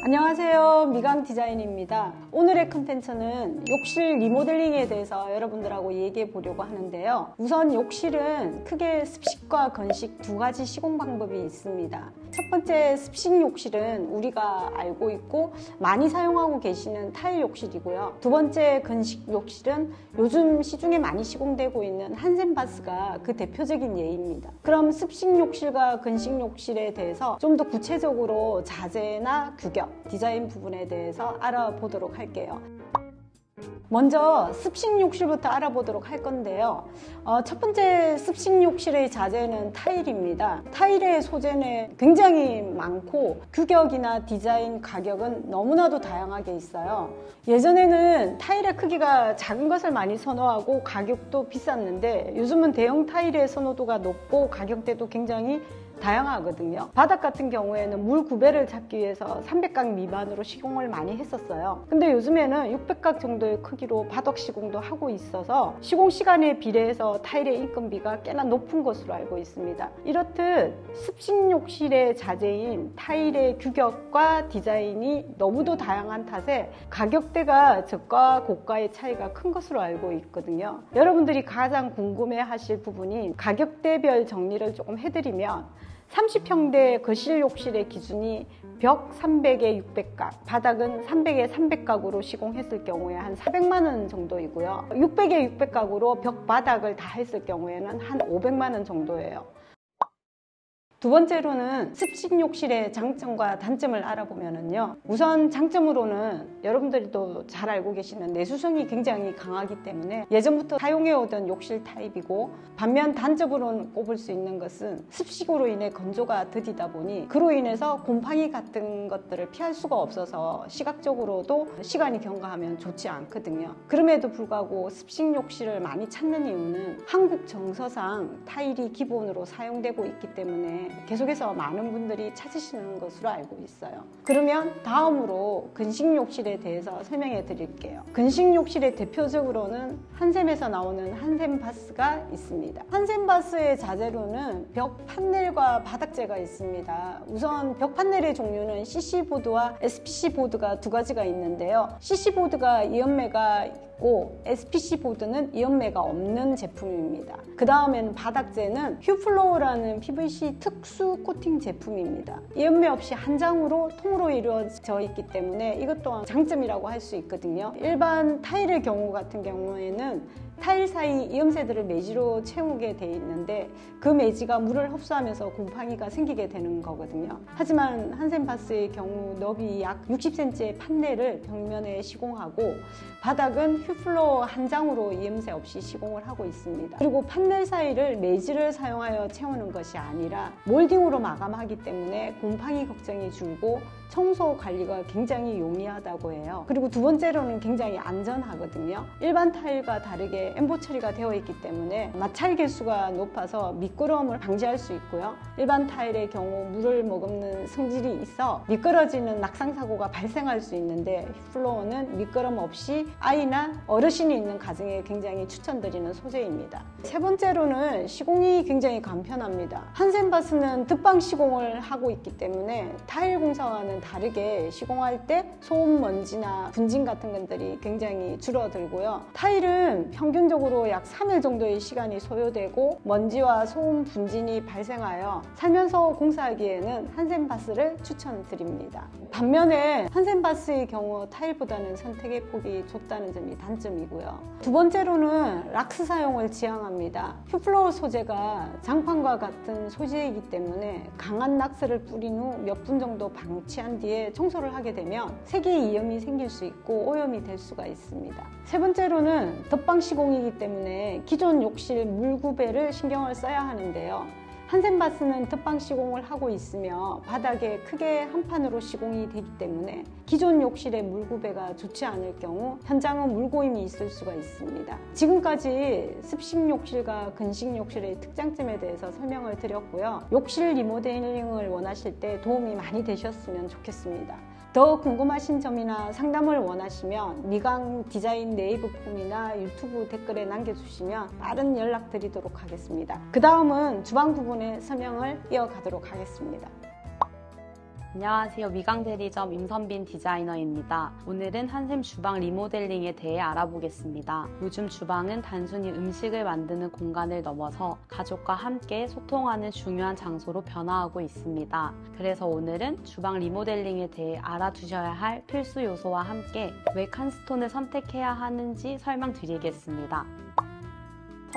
안녕하세요, 미강 디자인입니다. 오늘의 컨텐츠는 욕실 리모델링에 대해서 여러분들하고 얘기해 보려고 하는데요. 우선 욕실은 크게 습식과 건식 두 가지 시공 방법이 있습니다. 첫 번째 습식 욕실은 우리가 알고 있고 많이 사용하고 계시는 타일 욕실이고요. 두 번째 건식 욕실은 요즘 시중에 많이 시공되고 있는 한센바스가 그 대표적인 예입니다. 그럼 습식 욕실과 건식 욕실에 대해서 좀 더 구체적으로 자재나 규격, 디자인 부분에 대해서 알아보도록 할게요. 먼저 습식 욕실부터 알아보도록 할 건데요. 첫 번째 습식 욕실의 자재는 타일입니다. 타일의 소재는 굉장히 많고 규격이나 디자인, 가격은 너무나도 다양하게 있어요. 예전에는 타일의 크기가 작은 것을 많이 선호하고 가격도 비쌌는데 요즘은 대형 타일의 선호도가 높고 가격대도 굉장히 다양하거든요. 바닥 같은 경우에는 물 구배를 잡기 위해서 300각 미만으로 시공을 많이 했었어요. 근데 요즘에는 600각 정도의 크기로 바닥 시공도 하고 있어서 시공 시간에 비례해서 타일의 인건비가 꽤나 높은 것으로 알고 있습니다. 이렇듯 습식 욕실의 자재인 타일의 규격과 디자인이 너무도 다양한 탓에 가격대가 저가 고가의 차이가 큰 것으로 알고 있거든요. 여러분들이 가장 궁금해 하실 부분인 가격대별 정리를 조금 해드리면 30평대 거실 욕실의 기준이 벽 300에 600각, 바닥은 300에 300각으로 시공했을 경우에 한 400만 원 정도이고요. 600에 600각으로 벽 바닥을 다 했을 경우에는 한 500만 원 정도예요. 두 번째로는 습식 욕실의 장점과 단점을 알아보면요. 우선 장점으로는 여러분들이 또 잘 알고 계시는 내수성이 굉장히 강하기 때문에 예전부터 사용해오던 욕실 타입이고, 반면 단점으로는 꼽을 수 있는 것은 습식으로 인해 건조가 더디다 보니 그로 인해서 곰팡이 같은 것들을 피할 수가 없어서 시각적으로도 시간이 경과하면 좋지 않거든요. 그럼에도 불구하고 습식 욕실을 많이 찾는 이유는 한국 정서상 타일이 기본으로 사용되고 있기 때문에 계속해서 많은 분들이 찾으시는 것으로 알고 있어요. 그러면 다음으로 건식 욕실에 대해서 설명해 드릴게요. 건식 욕실의 대표적으로는 한샘에서 나오는 한샘바스가 있습니다. 한샘바스의 자재로는 벽 판넬과 바닥재가 있습니다. 우선 벽 판넬의 종류는 CC보드와 SPC보드가 두 가지가 있는데요. CC보드가 이연매가 있고 SPC보드는 이연매가 없는 제품입니다. 그 다음에는 바닥재는 휴플로우라는 PVC 특수 코팅 제품입니다. 이연매 없이 한 장으로 통으로 이루어져 있기 때문에 이것 또한 장점이라고 할 수 있거든요. 일반 타일의 경우 같은 경우에는 타일 사이 이염새들을 매지로 채우게 돼 있는데 그 매지가 물을 흡수하면서 곰팡이가 생기게 되는 거거든요. 하지만 한센바스의 경우 너비 약 60cm의 판넬을 벽면에 시공하고 바닥은 휴플로어 한 장으로 이염새 없이 시공을 하고 있습니다. 그리고 판넬 사이를 매지를 사용하여 채우는 것이 아니라 몰딩으로 마감하기 때문에 곰팡이 걱정이 줄고 청소 관리가 굉장히 용이하다고 해요. 그리고 두 번째로는 굉장히 안전하거든요. 일반 타일과 다르게 엠보 처리가 되어 있기 때문에 마찰 개수가 높아서 미끄러움을 방지할 수 있고요. 일반 타일의 경우 물을 머금는 성질이 있어 미끄러지는 낙상사고가 발생할 수 있는데 플로어는 미끄럼 없이 아이나 어르신이 있는 가정에 굉장히 추천드리는 소재입니다. 세 번째로는 시공이 굉장히 간편합니다. 한센바스는 득방 시공을 하고 있기 때문에 타일 공사와는 다르게 시공할 때 소음, 먼지나 분진 같은 것들이 굉장히 줄어들고요. 타일은 평균적으로 약 3일 정도의 시간이 소요되고 먼지와 소음, 분진이 발생하여 살면서 공사하기에는 한센바스를 추천드립니다. 반면에 한센바스의 경우 타일보다는 선택의 폭이 좁다는 점이 단점이고요. 두 번째로는 락스 사용을 지향합니다. 휴플로어 소재가 장판과 같은 소재이기 때문에 강한 락스를 뿌린 후 몇 분 정도 방치한 뒤에 청소를 하게 되면 색의 이염이 생길 수 있고 오염이 될 수가 있습니다. 세 번째로는 덧방 시공이기 때문에 기존 욕실 물 구배를 신경을 써야 하는데요. 한센바스는 덧방 시공을 하고 있으며 바닥에 크게 한 판으로 시공이 되기 때문에 기존 욕실의 물구배가 좋지 않을 경우 현장은 물고임이 있을 수가 있습니다. 지금까지 습식 욕실과 건식 욕실의 특장점에 대해서 설명을 드렸고요. 욕실 리모델링을 원하실 때 도움이 많이 되셨으면 좋겠습니다. 더 궁금하신 점이나 상담을 원하시면 미강 디자인 네이버 폼이나 유튜브 댓글에 남겨주시면 빠른 연락 드리도록 하겠습니다. 그 다음은 주방 부분의 설명을 이어가도록 하겠습니다. 안녕하세요. 미강대리점 임선빈 디자이너입니다. 오늘은 한샘 주방 리모델링에 대해 알아보겠습니다. 요즘 주방은 단순히 음식을 만드는 공간을 넘어서 가족과 함께 소통하는 중요한 장소로 변화하고 있습니다. 그래서 오늘은 주방 리모델링에 대해 알아두셔야 할 필수 요소와 함께 왜 칸스톤을 선택해야 하는지 설명드리겠습니다.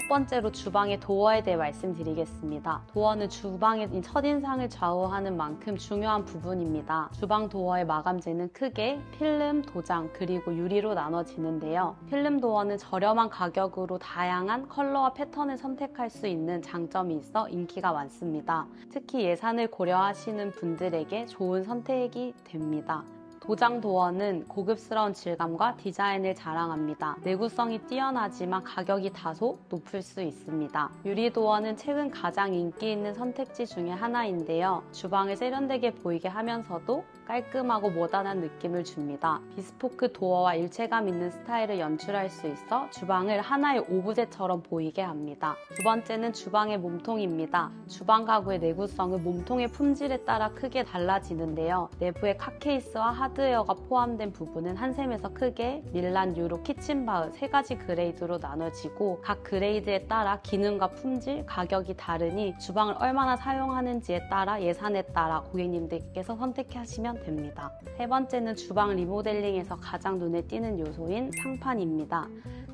첫 번째로 주방의 도어에 대해 말씀드리겠습니다. 도어는 주방의 첫인상을 좌우하는 만큼 중요한 부분입니다. 주방 도어의 마감재는 크게 필름, 도장, 그리고 유리로 나눠지는데요. 필름 도어는 저렴한 가격으로 다양한 컬러와 패턴을 선택할 수 있는 장점이 있어 인기가 많습니다. 특히 예산을 고려하시는 분들에게 좋은 선택이 됩니다. 도장 도어는 고급스러운 질감과 디자인을 자랑합니다. 내구성이 뛰어나지만 가격이 다소 높을 수 있습니다. 유리 도어는 최근 가장 인기 있는 선택지 중에 하나인데요. 주방을 세련되게 보이게 하면서도 깔끔하고 모던한 느낌을 줍니다. 비스포크 도어와 일체감 있는 스타일을 연출할 수 있어 주방을 하나의 오브제처럼 보이게 합니다. 두 번째는 주방의 몸통입니다. 주방 가구의 내구성은 몸통의 품질에 따라 크게 달라지는데요. 내부에 카케이스와 하드웨어가 포함된 부분은 한샘에서 크게 밀란, 유로, 키친바흐 세 가지 그레이드로 나눠지고 각 그레이드에 따라 기능과 품질, 가격이 다르니 주방을 얼마나 사용하는지에 따라 예산에 따라 고객님들께서 선택하시면 됩니다. 세 번째는 주방 리모델링에서 가장 눈에 띄는 요소인 상판입니다.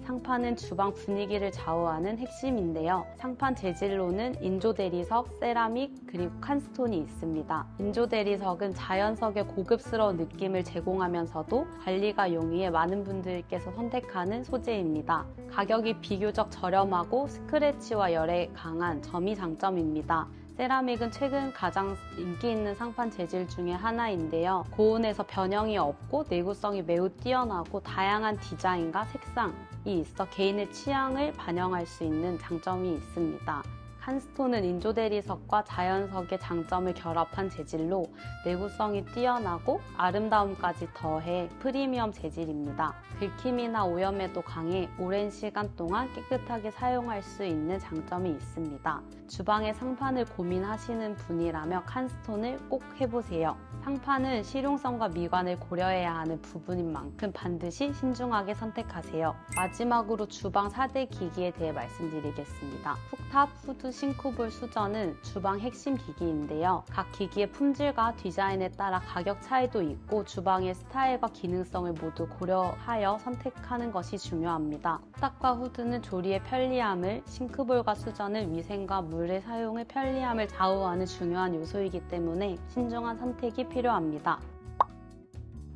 상판은 주방 분위기를 좌우하는 핵심인데요. 상판 재질로는 인조 대리석, 세라믹, 그리고 칸스톤이 있습니다. 인조 대리석은 자연석의 고급스러운 느낌을 제공하면서도 관리가 용이해 많은 분들께서 선택하는 소재입니다. 가격이 비교적 저렴하고 스크래치와 열에 강한 점이 장점입니다. 세라믹은 최근 가장 인기 있는 상판 재질 중에 하나인데요. 고온에서 변형이 없고 내구성이 매우 뛰어나고 다양한 디자인과 색상이 있어 개인의 취향을 반영할 수 있는 장점이 있습니다. 칸스톤은 인조 대리석과 자연석의 장점을 결합한 재질로 내구성이 뛰어나고 아름다움까지 더해 프리미엄 재질입니다. 긁힘이나 오염에도 강해 오랜 시간 동안 깨끗하게 사용할 수 있는 장점이 있습니다. 주방의 상판을 고민하시는 분이라면 칸스톤을 꼭 해보세요. 상판은 실용성과 미관을 고려해야 하는 부분인 만큼 반드시 신중하게 선택하세요. 마지막으로 주방 4대 기기에 대해 말씀드리겠습니다. 쿡탑, 후드, 싱크볼, 수전은 주방 핵심 기기인데요. 각 기기의 품질과 디자인에 따라 가격 차이도 있고 주방의 스타일과 기능성을 모두 고려하여 선택하는 것이 중요합니다. 쿡탑과 후드는 조리의 편리함을, 싱크볼과 수전은 위생과 물의 사용의 편리함을 좌우하는 중요한 요소이기 때문에 신중한 선택이 필요합니다.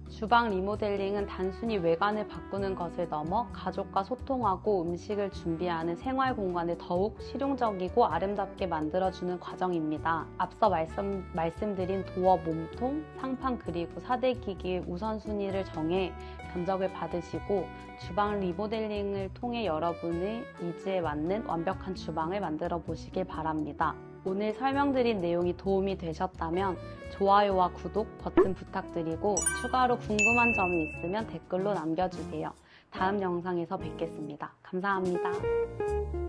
주방 리모델링은 단순히 외관을 바꾸는 것을 넘어 가족과 소통하고 음식을 준비하는 생활 공간을 더욱 실용적이고 아름답게 만들어주는 과정입니다. 앞서 말씀드린 도어 몸통, 상판 그리고 4대 기기의 우선순위를 정해 견적을 받으시고 주방 리모델링을 통해 여러분의 니즈에 맞는 완벽한 주방을 만들어 보시길 바랍니다. 오늘 설명드린 내용이 도움이 되셨다면 좋아요와 구독 버튼 부탁드리고 추가로 궁금한 점이 있으면 댓글로 남겨주세요. 다음 영상에서 뵙겠습니다. 감사합니다.